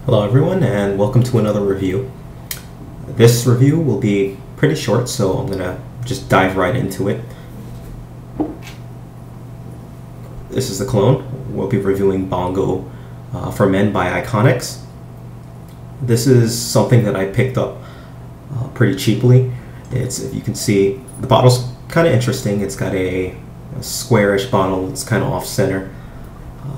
Hello everyone and welcome to another review. This review will be pretty short, so I'm going to just dive right into it. This is the cologne. We'll be reviewing Bongo for Men by Iconix. This is something that I picked up pretty cheaply. If you can see, the bottle's kind of interesting. It's got a squarish bottle. It's kind of off-center.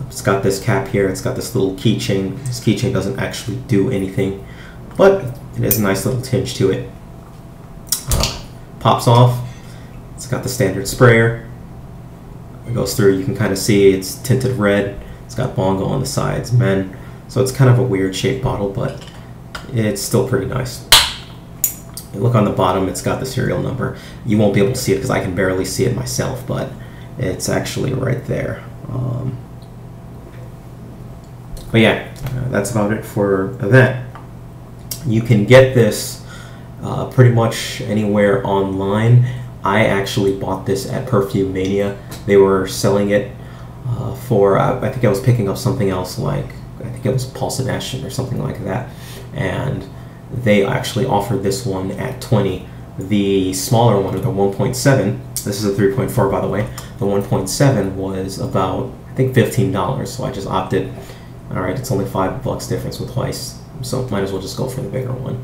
It's got this cap here, it's got this little keychain. This keychain doesn't actually do anything, but it has a nice little tinge to it. Pops off. It's got the standard sprayer. It goes through, you can kind of see it's tinted red. It's got Bongo on the sides, men. So it's kind of a weird shaped bottle, but it's still pretty nice. You look on the bottom, it's got the serial number. You won't be able to see it because I can barely see it myself, but it's actually right there. But yeah, that's about it for that. You can get this pretty much anywhere online. I actually bought this at Perfume Mania. They were selling it for, I think I was picking up something else, like, I think it was Pulse and Action or something like that. And they actually offered this one at $20. The smaller one, or the 1.7, this is a 3.4 by the way, the 1.7 was about, I think, $15, so I just opted. Alright, it's only $5 difference with twice, so might as well just go for the bigger one.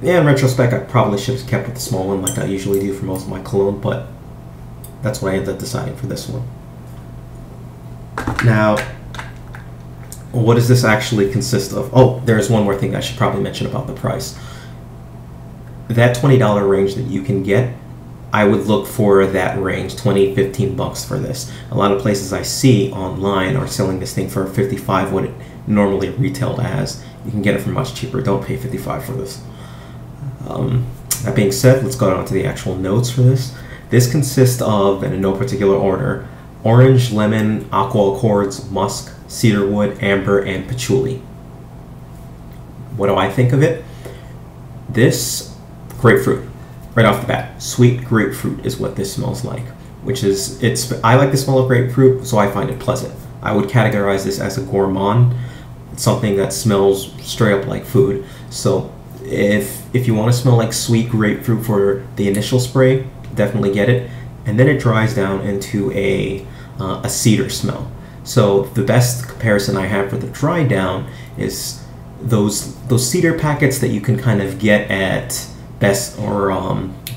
Yeah, in retrospect, I probably should have kept with the small one like I usually do for most of my cologne, but that's what I ended up deciding for this one. Now, what does this actually consist of? Oh, there's one more thing I should probably mention about the price. That $20 range that you can get, I would look for that range, $20, $15 for this. A lot of places I see online are selling this thing for $55, what it normally retailed as. You can get it for much cheaper. Don't pay $55 for this. That being said, let's go on to the actual notes for this. This consists of, and in no particular order, orange, lemon, aqua accords, musk, cedarwood, amber, and patchouli. What do I think of it? This, grapefruit. Right off the bat, sweet grapefruit is what this smells like, which is, I like the smell of grapefruit, so I find it pleasant. I would categorize this as a gourmand. It's something that smells straight up like food. So if you want to smell like sweet grapefruit for the initial spray, definitely get it. And then it dries down into a cedar smell. So the best comparison I have for the dry down is those cedar packets that you can kind of get at Best or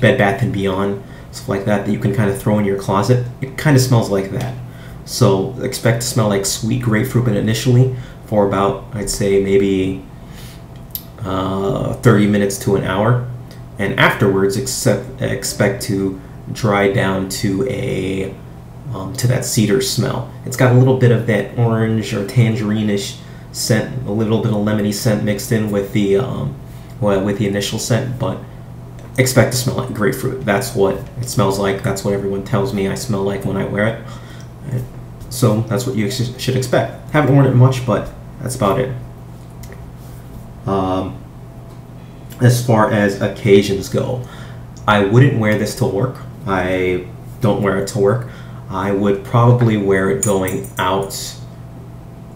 Bed Bath & Beyond, stuff like that you can kind of throw in your closet. It kind of smells like that. So expect to smell like sweet grapefruit initially for about, I'd say, maybe 30 minutes to an hour, and afterwards expect to dry down to to that cedar smell. It's got a little bit of that orange or tangerine-ish scent, a little bit of lemony scent mixed in with the initial scent, but expect to smell like grapefruit. That's what it smells like. That's what everyone tells me I smell like when I wear it. So that's what you should expect. Haven't worn it much, but that's about it. As far as occasions go, I wouldn't wear this to work. I don't wear it to work. I would probably wear it going out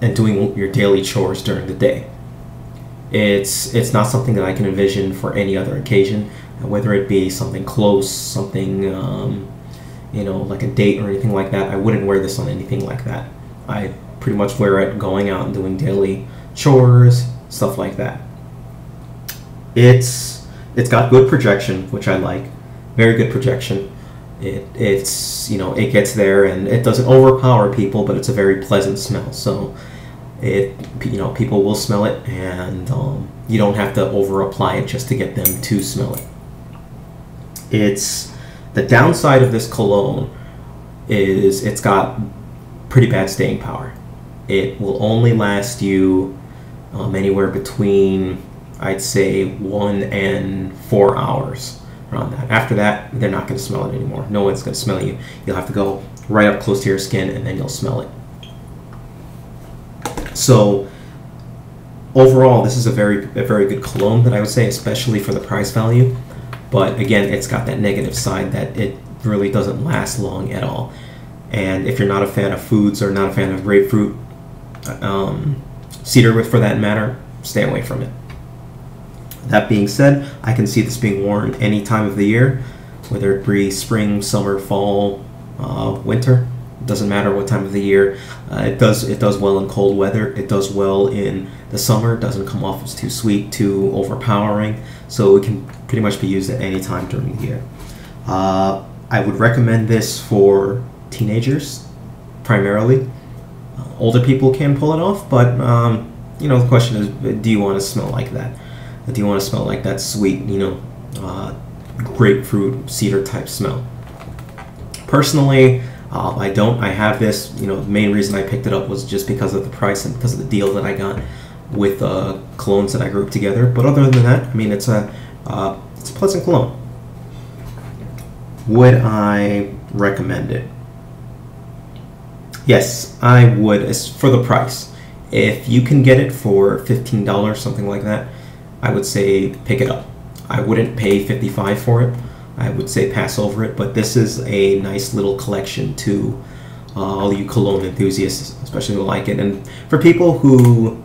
and doing your daily chores during the day. It's not something that I can envision for any other occasion, whether it be something close, something, you know, like a date or anything like that. I wouldn't wear this on anything like that. I pretty much wear it going out and doing daily chores, stuff like that. It's got good projection, which I like. Very good projection. It's, you know, it gets there and it doesn't overpower people, but it's a very pleasant smell. So you know, people will smell it, and you don't have to over apply it just to get them to smell it. The downside of this cologne is it's got pretty bad staying power. It will only last you anywhere between, I'd say, 1 and 4 hours around that. After that, they're not going to smell it anymore. No one's going to smell you. You'll have to go right up close to your skin, and then you'll smell it. So overall, this is a very good cologne that I would say, especially for the price value. But again, it's got that negative side that it really doesn't last long at all. And if you're not a fan of foods or not a fan of grapefruit, cedarwood for that matter, stay away from it. That being said, I can see this being worn any time of the year, whether it be spring, summer, fall, winter. It doesn't matter what time of the year. It does well in cold weather. It does well in the summer. It doesn't come off as too sweet, too overpowering. So it can pretty much be used at any time during the year. I would recommend this for teenagers primarily. Older people can pull it off, but you know, the question is, do you want to smell like that? Do you want to smell like that sweet, you know, grapefruit cedar type smell? Personally, I don't. I have this. You know, the main reason I picked it up was just because of the price and because of the deal that I got with colognes that I grouped together. But other than that, I mean, it's a pleasant cologne. Would I recommend it? Yes, I would. As for the price, if you can get it for $15, something like that, I would say pick it up. I wouldn't pay $55 for it. I would say pass over it, but this is a nice little collection to all you cologne enthusiasts, especially who like it. And for people who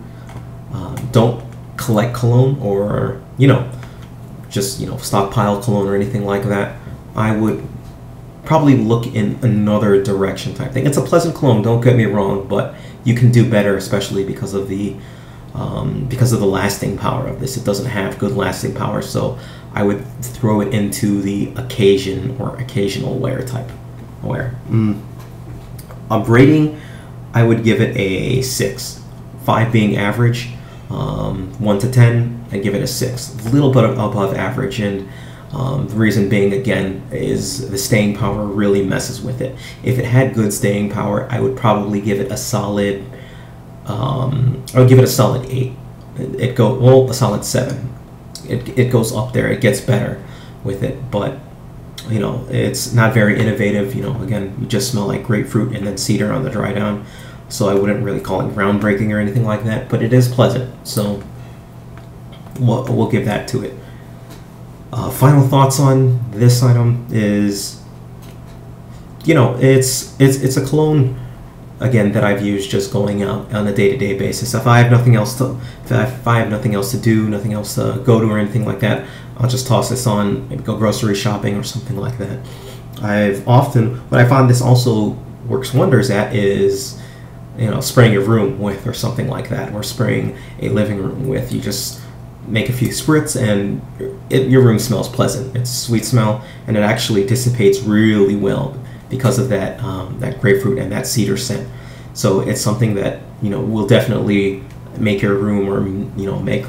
don't collect cologne, or, you know, just, you know, stockpile cologne or anything like that, I would probably look in another direction type thing. It's a pleasant cologne, don't get me wrong, but you can do better, especially because of the lasting power of this. It doesn't have good lasting power, so I would throw it into the occasion or occasional wear type wear. A rating, I would give it a 6. 5 being average, 1 to 10, I'd give it a 6. A little bit above average, and the reason being, again, is the staying power really messes with it. If it had good staying power, I would probably give it a solid, I would give it a solid 8. A solid 7. It goes up there. It gets better with it, but you know, it's not very innovative. You know, again, you just smell like grapefruit and then cedar on the dry down, so I wouldn't really call it groundbreaking or anything like that, but it is pleasant, so we'll give that to it. Final thoughts on this item is, you know, it's a cologne, again, that I've used just going out on a day-to-day basis. If I have nothing else to do, nothing else to go to or anything like that, I'll just toss this on and go grocery shopping or something like that. What I found this also works wonders at is, you know, spraying your room with or something like that, or spraying a living room with. You just make a few spritz and your room smells pleasant. It's a sweet smell, and it actually dissipates really well because of that grapefruit and that cedar scent. So it's something that, you know, will definitely make your room, or, you know, make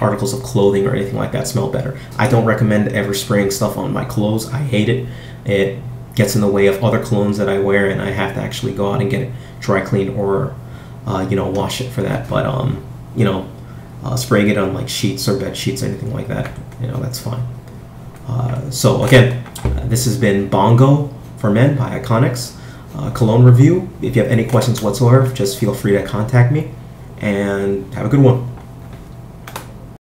articles of clothing or anything like that smell better. I don't recommend ever spraying stuff on my clothes. I hate it. It gets in the way of other colognes that I wear, and I have to actually go out and get it dry cleaned or you know, wash it for that. But you know, spraying it on like sheets or bed sheets, anything like that, you know, that's fine. So again, this has been Bongo for Men by Iconix cologne review. If you have any questions whatsoever, just feel free to contact me, and have a good one.